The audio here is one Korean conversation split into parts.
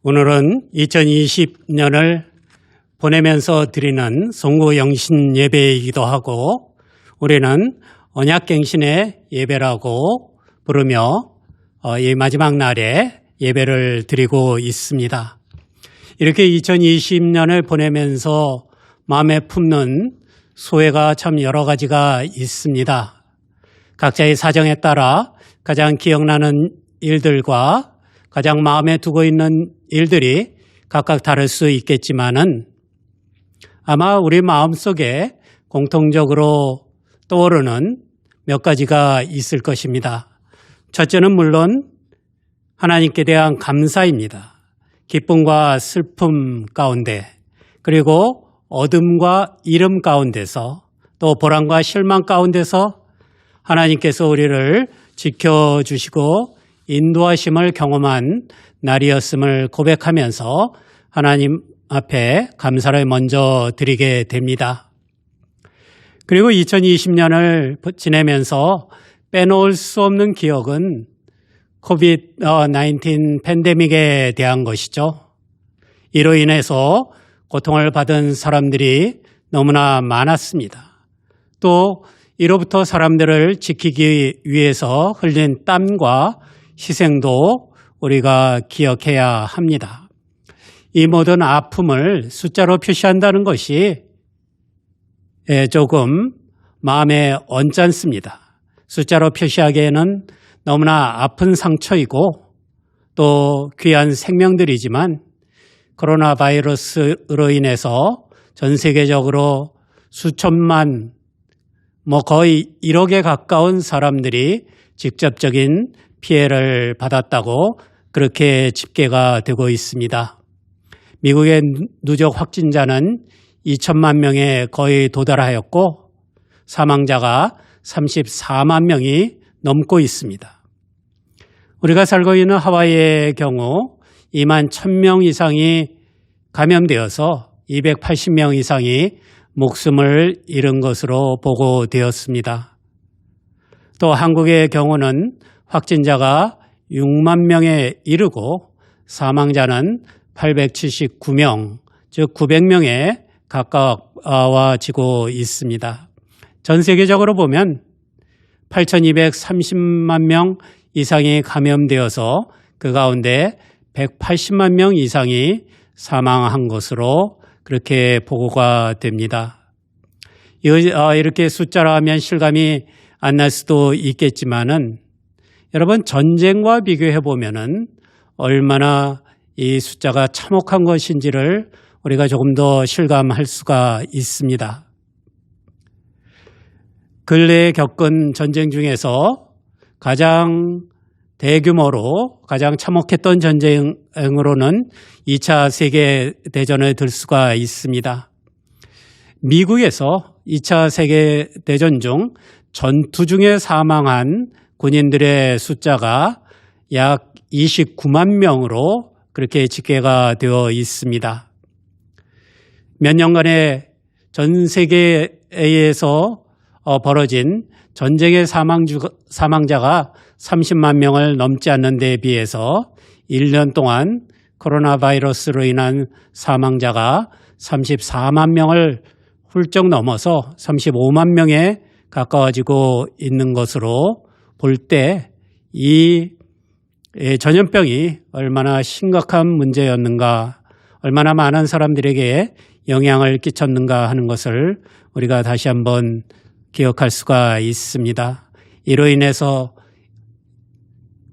오늘은 2020년을 보내면서 드리는 송구영신 예배이기도 하고 우리는 언약갱신의 예배라고 부르며 이 마지막 날에 예배를 드리고 있습니다. 이렇게 2020년을 보내면서 마음에 품는 소회가 참 여러 가지가 있습니다. 각자의 사정에 따라 가장 기억나는 일들과 가장 마음에 두고 있는 일들이 각각 다를 수 있겠지만은 아마 우리 마음속에 공통적으로 떠오르는 몇 가지가 있을 것입니다. 첫째는 물론 하나님께 대한 감사입니다. 기쁨과 슬픔 가운데 그리고 어둠과 이름 가운데서 또 보람과 실망 가운데서 하나님께서 우리를 지켜주시고 인도하심을 경험한 날이었음을 고백하면서 하나님 앞에 감사를 먼저 드리게 됩니다. 그리고 2020년을 지내면서 빼놓을 수 없는 기억은 코비드-19 팬데믹에 대한 것이죠. 이로 인해서 고통을 받은 사람들이 너무나 많았습니다. 또 이로부터 사람들을 지키기 위해서 흘린 땀과 희생도 우리가 기억해야 합니다. 이 모든 아픔을 숫자로 표시한다는 것이 조금 마음에 언짢습니다. 숫자로 표시하기에는 너무나 아픈 상처이고 또 귀한 생명들이지만 코로나 바이러스로 인해서 전 세계적으로 수천만 거의 1억에 가까운 사람들이 직접적인 피해를 받았다고 그렇게 집계가 되고 있습니다. 미국의 누적 확진자는 2천만 명에 거의 도달하였고 사망자가 34만 명이 넘고 있습니다. 우리가 살고 있는 하와이의 경우 2만 1,000명 이상이 감염되어서 280명 이상이 목숨을 잃은 것으로 보고되었습니다. 또 한국의 경우는 확진자가 6만 명에 이르고 사망자는 879명, 즉 900명에 가까워지고 있습니다. 전 세계적으로 보면 8,230만 명 이상이 감염되어서 그 가운데 180만 명 이상이 사망한 것으로 그렇게 보고가 됩니다. 이렇게 숫자로 하면 실감이 안 날 수도 있겠지만은 여러분 전쟁과 비교해 보면은 얼마나 이 숫자가 참혹한 것인지를 우리가 조금 더 실감할 수가 있습니다. 근래에 겪은 전쟁 중에서 가장 대규모로 가장 참혹했던 전쟁으로는 2차 세계대전을 들 수가 있습니다. 미국에서 2차 세계대전 중 전투 중에 사망한 군인들의 숫자가 약 29만 명으로 그렇게 집계가 되어 있습니다. 몇 년간의 전 세계에서 벌어진 전쟁의 사망자가 30만 명을 넘지 않는 데 비해서 1년 동안 코로나 바이러스로 인한 사망자가 34만 명을 훌쩍 넘어서 35만 명에 가까워지고 있는 것으로 볼 때 이 전염병이 얼마나 심각한 문제였는가, 얼마나 많은 사람들에게 영향을 끼쳤는가 하는 것을 우리가 다시 한번 기억할 수가 있습니다. 이로 인해서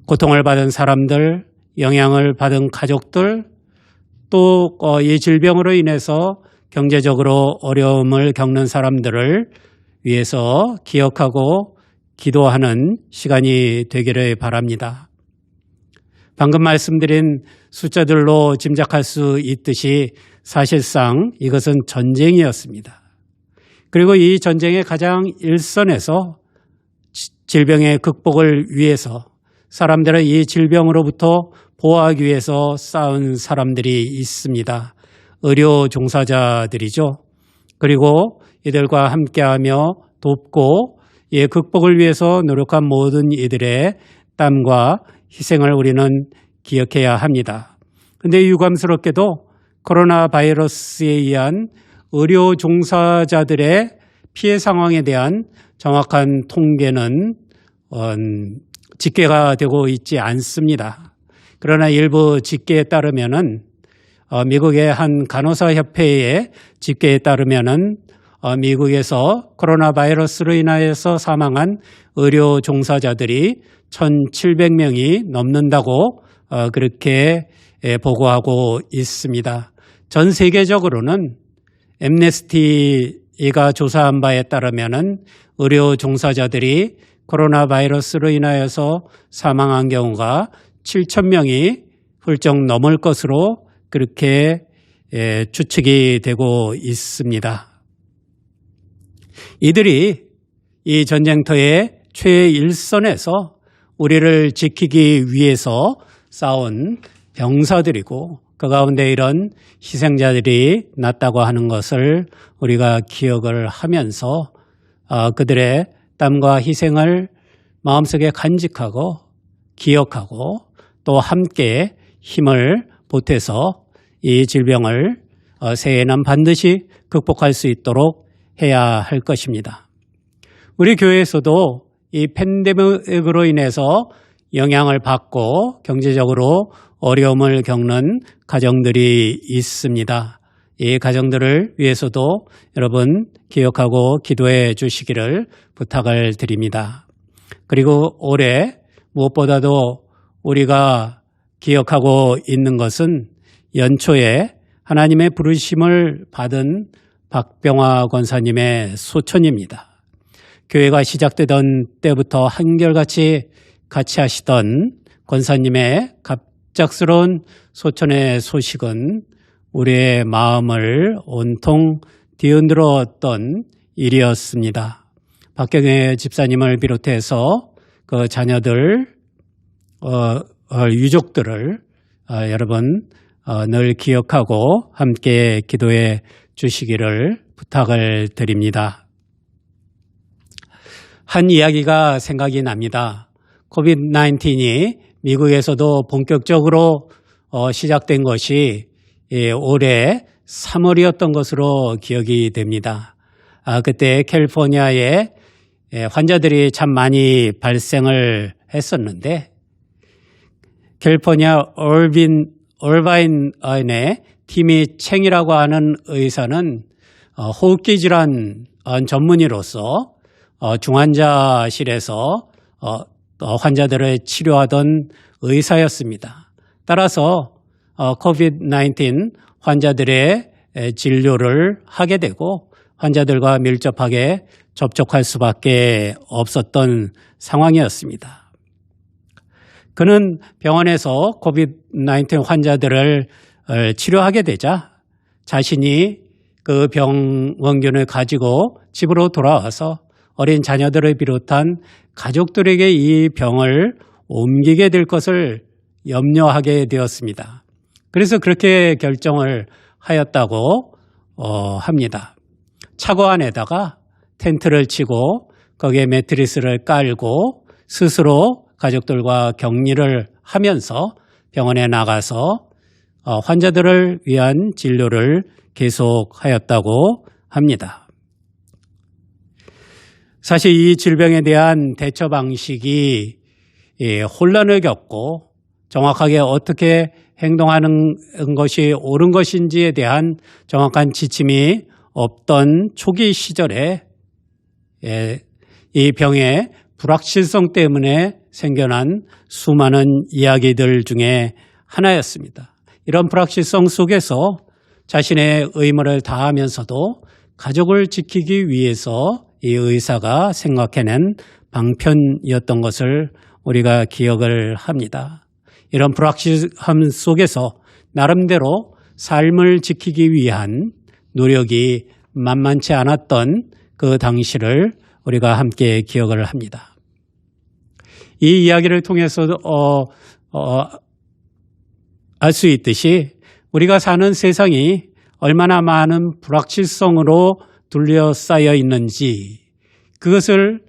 고통을 받은 사람들, 영향을 받은 가족들, 또 이 질병으로 인해서 경제적으로 어려움을 겪는 사람들을 위해서 기억하고 기도하는 시간이 되기를 바랍니다. 방금 말씀드린 숫자들로 짐작할 수 있듯이 사실상 이것은 전쟁이었습니다. 그리고 이 전쟁의 가장 일선에서 질병의 극복을 위해서 사람들을 이 질병으로부터 보호하기 위해서 싸운 사람들이 있습니다. 의료 종사자들이죠. 그리고 이들과 함께하며 돕고 이 극복을 위해서 노력한 모든 이들의 땀과 희생을 우리는 기억해야 합니다. 그런데 유감스럽게도 코로나 바이러스에 의한 의료 종사자들의 피해 상황에 대한 정확한 통계는 집계가 되고 있지 않습니다. 그러나 일부 집계에 따르면은 미국의 한 간호사 협회의 집계에 따르면은 미국에서 코로나 바이러스로 인하여서 사망한 의료 종사자들이 1,700명이 넘는다고 그렇게 보고하고 있습니다. 전 세계적으로는 엠네스티가 조사한 바에 따르면은 의료 종사자들이 코로나 바이러스로 인하여서 사망한 경우가 7,000명이 훌쩍 넘을 것으로 그렇게 추측이 되고 있습니다. 이들이 이 전쟁터의 최일선에서 우리를 지키기 위해서 싸운 병사들이고 그 가운데 이런 희생자들이 났다고 하는 것을 우리가 기억을 하면서 그들의 땀과 희생을 마음속에 간직하고 기억하고 또 함께 힘을 보태서 이 질병을 새해에는 반드시 극복할 수 있도록 해야 할 것입니다. 우리 교회에서도 이 팬데믹으로 인해서 영향을 받고 경제적으로 어려움을 겪는 가정들이 있습니다. 이 가정들을 위해서도 여러분 기억하고 기도해 주시기를 부탁을 드립니다. 그리고 올해 무엇보다도 우리가 기억하고 있는 것은 연초에 하나님의 부르심을 받은 박병화 권사님의 소천입니다. 교회가 시작되던 때부터 한결같이 같이 하시던 권사님의 갑작스러운 소천의 소식은 우리의 마음을 온통 뒤흔들었던 일이었습니다. 박경혜 집사님을 비롯해서 그 자녀들, 유족들을 여러분 늘 기억하고 함께 기도해 주시기를 부탁을 드립니다. 한 이야기가 생각이 납니다. 코비드-19이 미국에서도 본격적으로 시작된 것이 올해 3월이었던 것으로 기억이 됩니다. 그때 캘리포니아에 환자들이 참 많이 발생을 했었는데 캘리포니아 얼바인의 티미 챙이라고 하는 의사는 호흡기 질환 전문의로서 중환자실에서 환자들을 치료하던 의사였습니다. 따라서 코비드-19 환자들의 진료를 하게 되고 환자들과 밀접하게 접촉할 수밖에 없었던 상황이었습니다. 그는 병원에서 코비드-19 환자들을 치료하게 되자 자신이 그 병원균을 가지고 집으로 돌아와서 어린 자녀들을 비롯한 가족들에게 이 병을 옮기게 될 것을 염려하게 되었습니다. 그래서 그렇게 결정을 하였다고 합니다. 차고 안에다가 텐트를 치고 거기에 매트리스를 깔고 스스로 가족들과 격리를 하면서 병원에 나가서 환자들을 위한 진료를 계속하였다고 합니다. 사실 이 질병에 대한 대처 방식이 혼란을 겪고 정확하게 어떻게 행동하는 것이 옳은 것인지에 대한 정확한 지침이 없던 초기 시절에 이 병의 불확실성 때문에 생겨난 수많은 이야기들 중에 하나였습니다. 이런 불확실성 속에서 자신의 의무를 다하면서도 가족을 지키기 위해서 이 의사가 생각해낸 방편이었던 것을 우리가 기억을 합니다. 이런 불확실함 속에서 나름대로 삶을 지키기 위한 노력이 만만치 않았던 그 당시를 우리가 함께 기억을 합니다. 이 이야기를 통해서 알 수 있듯이 우리가 사는 세상이 얼마나 많은 불확실성으로 둘러싸여 있는지 그것을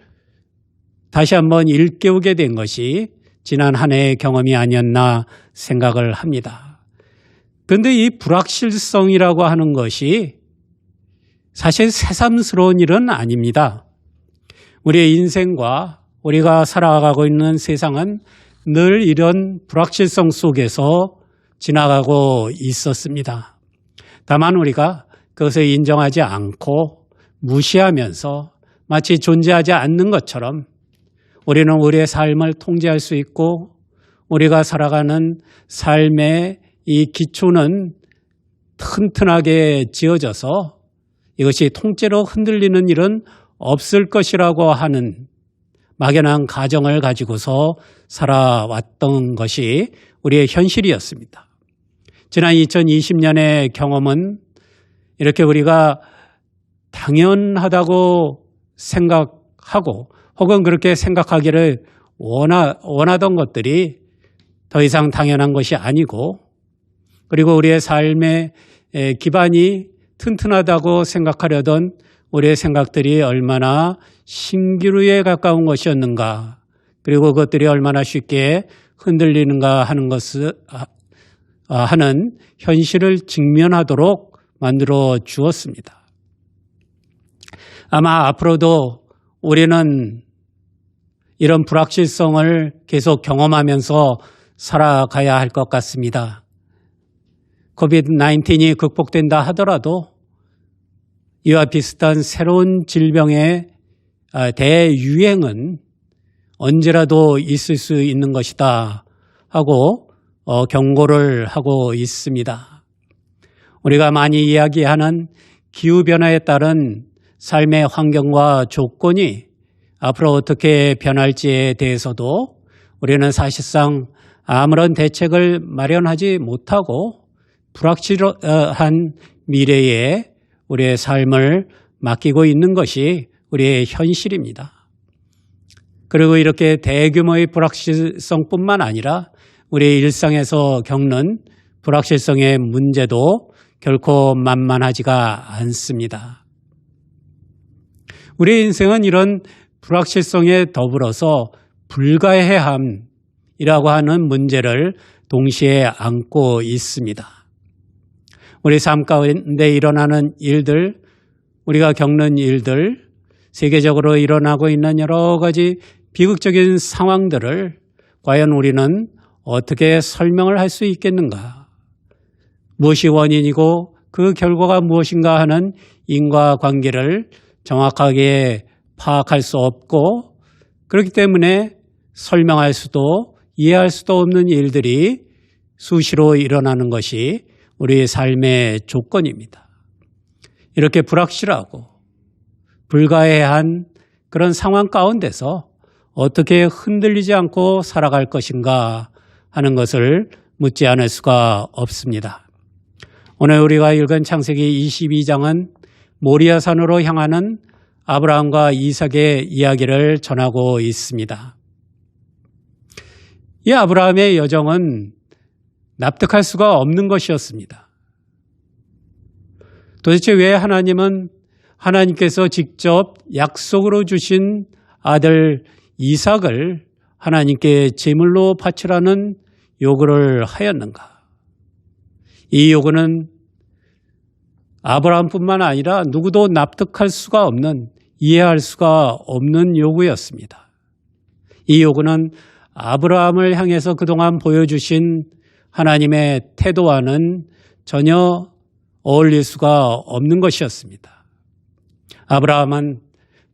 다시 한번 일깨우게 된 것이 지난 한 해의 경험이 아니었나 생각을 합니다. 그런데 이 불확실성이라고 하는 것이 사실 새삼스러운 일은 아닙니다. 우리의 인생과 우리가 살아가고 있는 세상은 늘 이런 불확실성 속에서 지나가고 있었습니다. 다만 우리가 그것을 인정하지 않고 무시하면서 마치 존재하지 않는 것처럼 우리는 우리의 삶을 통제할 수 있고 우리가 살아가는 삶의 이 기초는 튼튼하게 지어져서 이것이 통째로 흔들리는 일은 없을 것이라고 하는 막연한 가정을 가지고서 살아왔던 것이 우리의 현실이었습니다. 지난 2020년의 경험은 이렇게 우리가 당연하다고 생각하고 혹은 그렇게 생각하기를 원하던 것들이 더 이상 당연한 것이 아니고 그리고 우리의 삶의 기반이 튼튼하다고 생각하려던 우리의 생각들이 얼마나 신기루에 가까운 것이었는가 그리고 그것들이 얼마나 쉽게 흔들리는가 하는 것을 하는 현실을 직면하도록 만들어 주었습니다. 아마 앞으로도 우리는 이런 불확실성을 계속 경험하면서 살아가야 할 것 같습니다. COVID-19이 극복된다 하더라도 이와 비슷한 새로운 질병의 대유행은 언제라도 있을 수 있는 것이다 하고 경고를 하고 있습니다. 우리가 많이 이야기하는 기후변화에 따른 삶의 환경과 조건이 앞으로 어떻게 변할지에 대해서도 우리는 사실상 아무런 대책을 마련하지 못하고 불확실한 미래에 우리의 삶을 맡기고 있는 것이 우리의 현실입니다. 그리고 이렇게 대규모의 불확실성뿐만 아니라 우리의 일상에서 겪는 불확실성의 문제도 결코 만만하지가 않습니다. 우리의 인생은 이런 불확실성에 더불어서 불가해함이라고 하는 문제를 동시에 안고 있습니다. 우리 삶 가운데 일어나는 일들, 우리가 겪는 일들, 세계적으로 일어나고 있는 여러 가지 비극적인 상황들을 과연 우리는 어떻게 설명을 할 수 있겠는가? 무엇이 원인이고 그 결과가 무엇인가 하는 인과관계를 정확하게 파악할 수 없고 그렇기 때문에 설명할 수도 이해할 수도 없는 일들이 수시로 일어나는 것이 우리의 삶의 조건입니다. 이렇게 불확실하고 불가해한 그런 상황 가운데서 어떻게 흔들리지 않고 살아갈 것인가 하는 것을 묻지 않을 수가 없습니다. 오늘 우리가 읽은 창세기 22장은 모리아산으로 향하는 아브라함과 이삭의 이야기를 전하고 있습니다. 이 아브라함의 여정은 납득할 수가 없는 것이었습니다. 도대체 왜 하나님께서 직접 약속으로 주신 아들 이삭을 하나님께 제물로 바치라는 요구를 하였는가? 이 요구는 아브라함뿐만 아니라 누구도 납득할 수가 없는, 이해할 수가 없는 요구였습니다. 이 요구는 아브라함을 향해서 그동안 보여주신 하나님의 태도와는 전혀 어울릴 수가 없는 것이었습니다. 아브라함은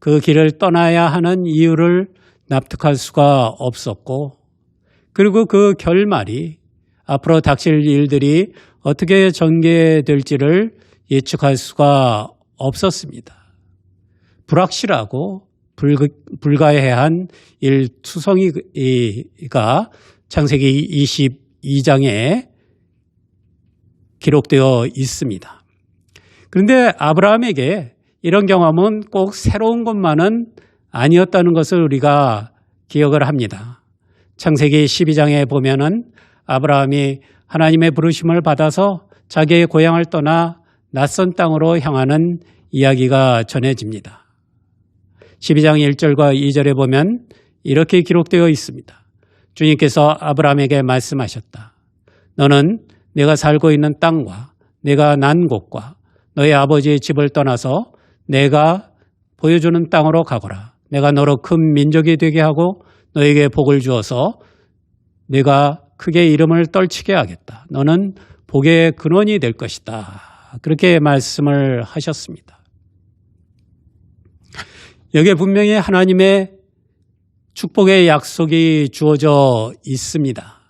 그 길을 떠나야 하는 이유를 납득할 수가 없었고, 그리고 그 결말이 앞으로 닥칠 일들이 어떻게 전개될지를 예측할 수가 없었습니다. 불확실하고 불가해한 일투성이가 창세기 22장에 기록되어 있습니다. 그런데 아브라함에게 이런 경험은 꼭 새로운 것만은 아니었다는 것을 우리가 기억을 합니다. 창세기 12장에 보면은 아브라함이 하나님의 부르심을 받아서 자기의 고향을 떠나 낯선 땅으로 향하는 이야기가 전해집니다. 12장 1절과 2절에 보면 이렇게 기록되어 있습니다. 주님께서 아브라함에게 말씀하셨다. 너는 내가 살고 있는 땅과 내가 난 곳과 너희 아버지의 집을 떠나서 내가 보여주는 땅으로 가거라. 내가 너로 큰 민족이 되게 하고 너에게 복을 주어서 내가 크게 이름을 떨치게 하겠다. 너는 복의 근원이 될 것이다. 그렇게 말씀을 하셨습니다. 여기에 분명히 하나님의 축복의 약속이 주어져 있습니다.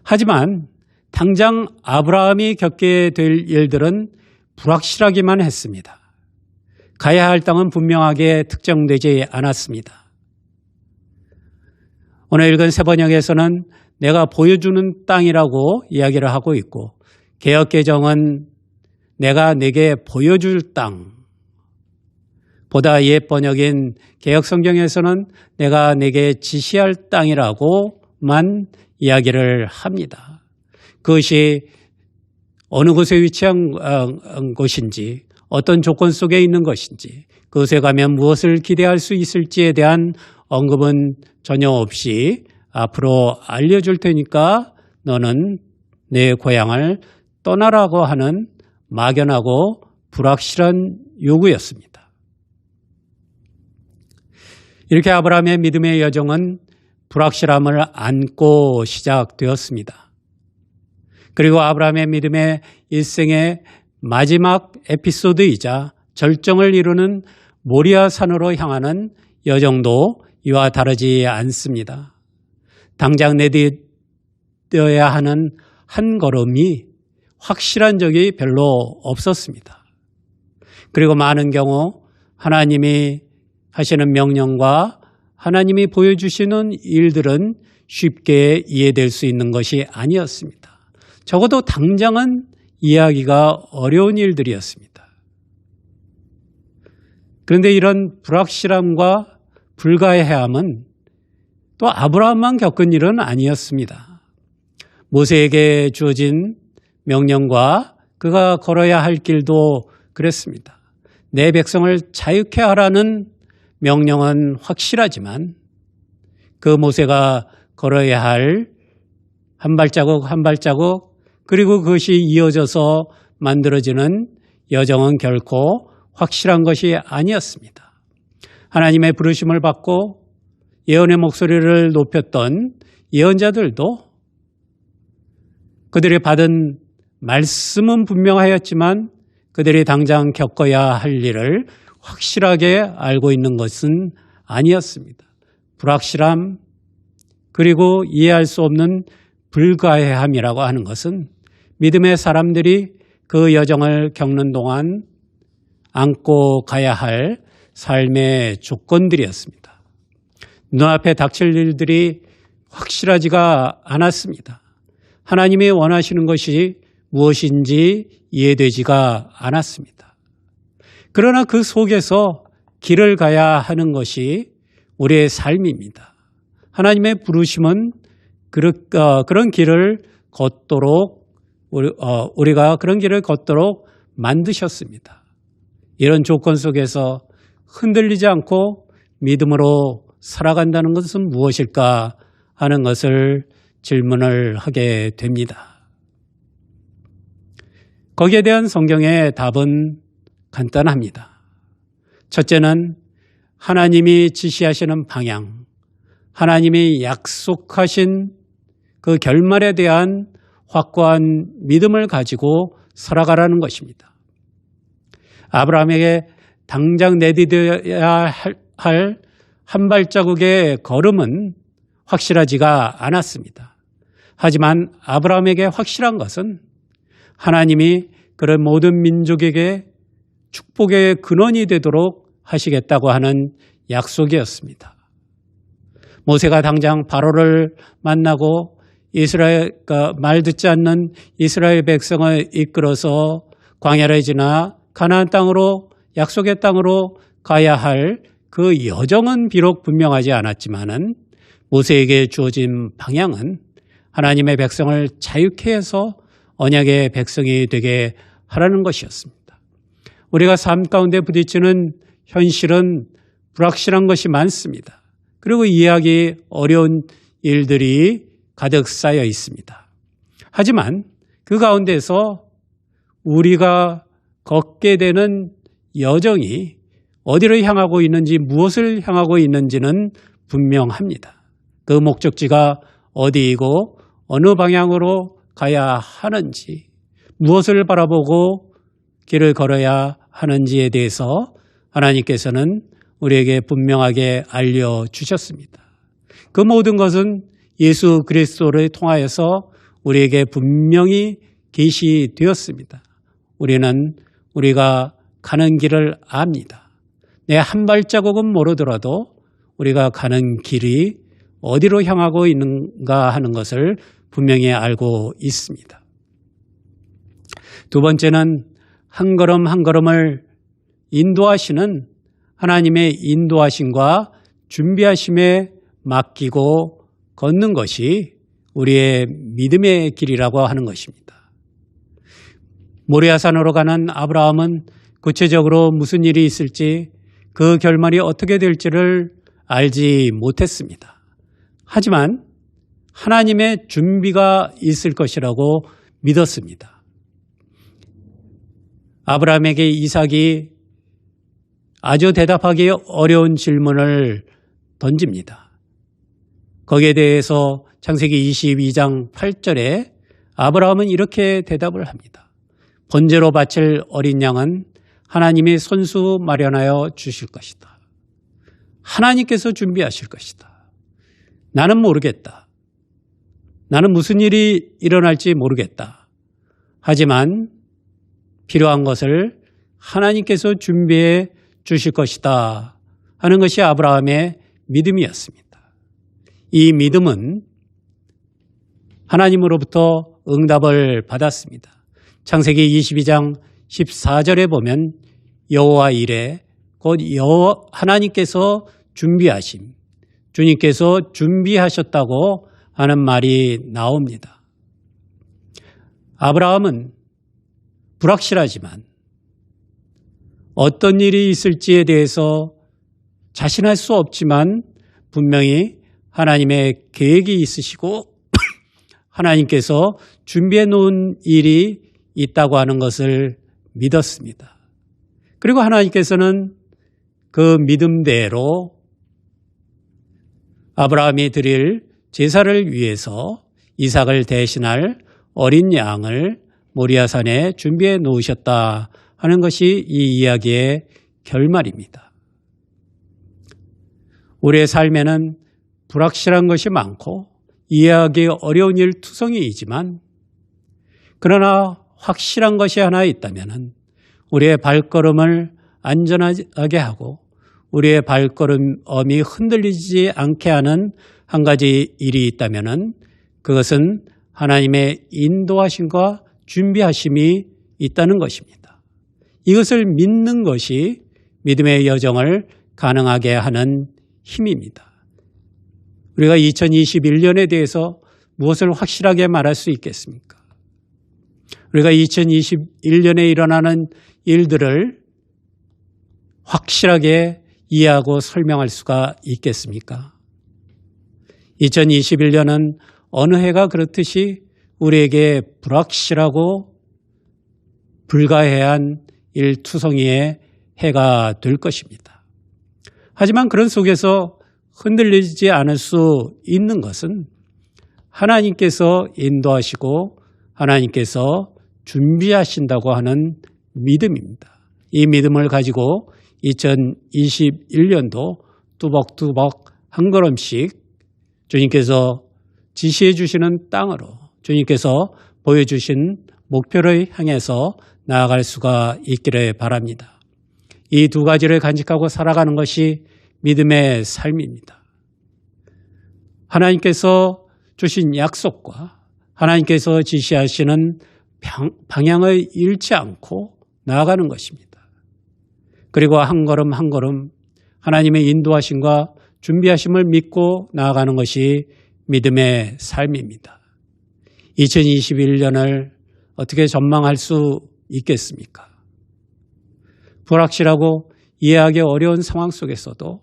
하지만 당장 아브라함이 겪게 될 일들은 불확실하기만 했습니다. 가야 할 땅은 분명하게 특정되지 않았습니다. 오늘 읽은 세번역에서는 내가 보여주는 땅이라고 이야기를 하고 있고, 개역개정은 내가 내게 보여줄 땅, 보다 옛 번역인 개역성경에서는 내가 내게 지시할 땅이라고만 이야기를 합니다. 그것이 어느 곳에 위치한 곳인지, 어떤 조건 속에 있는 것인지, 그곳에 가면 무엇을 기대할 수 있을지에 대한 언급은 전혀 없이 앞으로 알려줄 테니까 너는 내 고향을 떠나라고 하는 막연하고 불확실한 요구였습니다. 이렇게 아브라함의 믿음의 여정은 불확실함을 안고 시작되었습니다. 그리고 아브라함의 믿음의 일생의 마지막 에피소드이자 절정을 이루는 모리아 산으로 향하는 여정도 이와 다르지 않습니다. 당장 내딛어야 하는 한 걸음이 확실한 적이 별로 없었습니다. 그리고 많은 경우 하나님이 하시는 명령과 하나님이 보여주시는 일들은 쉽게 이해될 수 있는 것이 아니었습니다. 적어도 당장은 이해하기가 어려운 일들이었습니다. 그런데 이런 불확실함과 불가해함은 또 아브라함만 겪은 일은 아니었습니다. 모세에게 주어진 명령과 그가 걸어야 할 길도 그랬습니다. 내 백성을 자유케 하라는 명령은 확실하지만 그 모세가 걸어야 할 한 발자국 한 발자국, 그리고 그것이 이어져서 만들어지는 여정은 결코 확실한 것이 아니었습니다. 하나님의 부르심을 받고 예언의 목소리를 높였던 예언자들도 그들이 받은 말씀은 분명하였지만 그들이 당장 겪어야 할 일을 확실하게 알고 있는 것은 아니었습니다. 불확실함, 그리고 이해할 수 없는 불가해함이라고 하는 것은 믿음의 사람들이 그 여정을 겪는 동안 안고 가야 할 삶의 조건들이었습니다. 눈앞에 닥칠 일들이 확실하지가 않았습니다. 하나님이 원하시는 것이 무엇인지 이해되지가 않았습니다. 그러나 그 속에서 길을 가야 하는 것이 우리의 삶입니다. 하나님의 부르심은 그런 길을 걷도록 우리가 그런 길을 걷도록 만드셨습니다. 이런 조건 속에서 흔들리지 않고 믿음으로 살아간다는 것은 무엇일까 하는 것을 질문을 하게 됩니다. 거기에 대한 성경의 답은 간단합니다. 첫째는 하나님이 지시하시는 방향, 하나님이 약속하신 그 결말에 대한 확고한 믿음을 가지고 살아가라는 것입니다. 아브라함에게 당장 내디뎌야 할 한 발자국의 걸음은 확실하지가 않았습니다. 하지만 아브라함에게 확실한 것은 하나님이 그런 모든 민족에게 축복의 근원이 되도록 하시겠다고 하는 약속이었습니다. 모세가 당장 바로를 만나고 말 듣지 않는 이스라엘 백성을 이끌어서 광야를 지나 가나안 땅으로, 약속의 땅으로 가야 할 그 여정은 비록 분명하지 않았지만은 모세에게 주어진 방향은 하나님의 백성을 자유케 해서 언약의 백성이 되게 하라는 것이었습니다. 우리가 삶 가운데 부딪히는 현실은 불확실한 것이 많습니다. 그리고 이해하기 어려운 일들이 가득 쌓여 있습니다. 하지만 그 가운데서 우리가 걷게 되는 여정이 어디로 향하고 있는지, 무엇을 향하고 있는지는 분명합니다. 그 목적지가 어디이고 어느 방향으로 가야 하는지, 무엇을 바라보고 길을 걸어야 하는지에 대해서 하나님께서는 우리에게 분명하게 알려주셨습니다. 그 모든 것은 예수 그리스도를 통하여서 우리에게 분명히 계시되었습니다. 우리는 우리가 가는 길을 압니다. 내 한 발자국은 모르더라도 우리가 가는 길이 어디로 향하고 있는가 하는 것을 분명히 알고 있습니다. 두 번째는 한 걸음 한 걸음을 인도하시는 하나님의 인도하심과 준비하심에 맡기고 걷는 것이 우리의 믿음의 길이라고 하는 것입니다. 모리아산으로 가는 아브라함은 구체적으로 무슨 일이 있을지, 그 결말이 어떻게 될지를 알지 못했습니다. 하지만 하나님의 준비가 있을 것이라고 믿었습니다. 아브라함에게 이삭이 아주 대답하기 어려운 질문을 던집니다. 거기에 대해서 창세기 22장 8절에 아브라함은 이렇게 대답을 합니다. 번제로 바칠 어린 양은 하나님이 손수 마련하여 주실 것이다. 하나님께서 준비하실 것이다. 나는 모르겠다. 나는 무슨 일이 일어날지 모르겠다. 하지만 필요한 것을 하나님께서 준비해 주실 것이다 하는 것이 아브라함의 믿음이었습니다. 이 믿음은 하나님으로부터 응답을 받았습니다. 창세기 22장 14절에 보면 여호와 이레 곧 하나님께서 준비하심, 주님께서 준비하셨다고 하는 말이 나옵니다. 아브라함은 불확실하지만 어떤 일이 있을지에 대해서 자신할 수 없지만 분명히 하나님의 계획이 있으시고 하나님께서 준비해 놓은 일이 있다고 하는 것을 믿었습니다. 그리고 하나님께서는 그 믿음대로 아브라함이 드릴 제사를 위해서 이삭을 대신할 어린 양을 모리아산에 준비해 놓으셨다 하는 것이 이 이야기의 결말입니다. 우리의 삶에는 불확실한 것이 많고 이해하기 어려운 일투성이이지만 그러나 확실한 것이 하나 있다면 우리의 발걸음을 안전하게 하고 우리의 발걸음이 흔들리지 않게 하는 한 가지 일이 있다면 그것은 하나님의 인도하심과 준비하심이 있다는 것입니다. 이것을 믿는 것이 믿음의 여정을 가능하게 하는 힘입니다. 우리가 2021년에 대해서 무엇을 확실하게 말할 수 있겠습니까? 우리가 2021년에 일어나는 일들을 확실하게 이해하고 설명할 수가 있겠습니까? 2021년은 어느 해가 그렇듯이 우리에게 불확실하고 불가해한 일투성이의 해가 될 것입니다. 하지만 그런 속에서 흔들리지 않을 수 있는 것은 하나님께서 인도하시고 하나님께서 준비하신다고 하는 믿음입니다. 이 믿음을 가지고 2021년도 뚜벅뚜벅 한 걸음씩 주님께서 지시해 주시는 땅으로 주님께서 보여주신 목표를 향해서 나아갈 수가 있기를 바랍니다. 이 두 가지를 간직하고 살아가는 것이 믿음의 삶입니다. 하나님께서 주신 약속과 하나님께서 지시하시는 방향을 잃지 않고 나아가는 것입니다. 그리고 한 걸음 한 걸음 하나님의 인도하심과 준비하심을 믿고 나아가는 것이 믿음의 삶입니다. 2021년을 어떻게 전망할 수 있겠습니까? 불확실하고 이해하기 어려운 상황 속에서도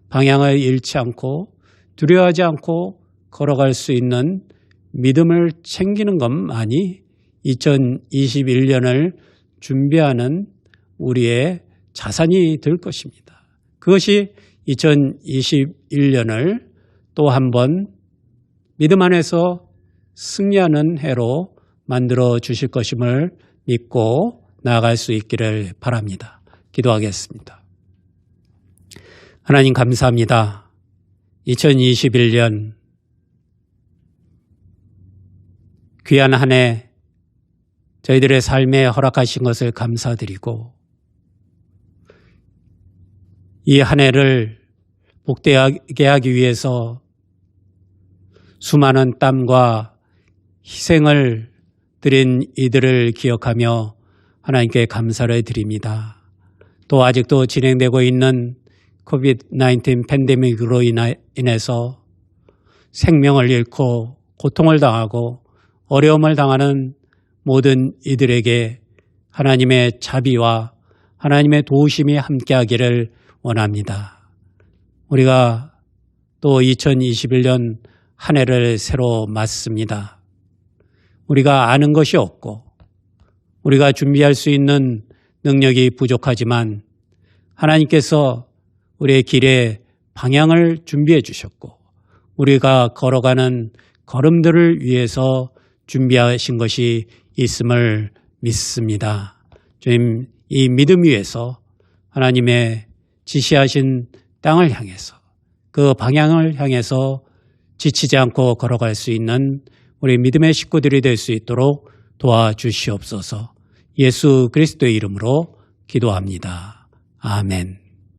방향을 잃지 않고 두려워하지 않고 걸어갈 수 있는 믿음을 챙기는 것만이 2021년을 준비하는 우리의 자산이 될 것입니다. 그것이 2021년을 또 한 번 믿음 안에서 승리하는 해로 만들어 주실 것임을 믿고 나아갈 수 있기를 바랍니다. 기도하겠습니다. 하나님 감사합니다. 2021년 귀한 한 해 저희들의 삶에 허락하신 것을 감사드리고 이 한 해를 복되게 하기 위해서 수많은 땀과 희생을 드린 이들을 기억하며 하나님께 감사를 드립니다. 또 아직도 진행되고 있는 코비드-19 팬데믹으로 인해서 생명을 잃고 고통을 당하고 어려움을 당하는 모든 이들에게 하나님의 자비와 하나님의 도우심이 함께하기를 원합니다. 우리가 또 2021년 한 해를 새로 맞습니다. 우리가 아는 것이 없고 우리가 준비할 수 있는 능력이 부족하지만 하나님께서 우리의 길에 방향을 준비해 주셨고 우리가 걸어가는 걸음들을 위해서 준비하신 것이 있음을 믿습니다. 주님, 이 믿음 위에서 하나님의 지시하신 땅을 향해서 그 방향을 향해서 지치지 않고 걸어갈 수 있는 우리 믿음의 식구들이 될 수 있도록 도와주시옵소서. 예수 그리스도의 이름으로 기도합니다. 아멘.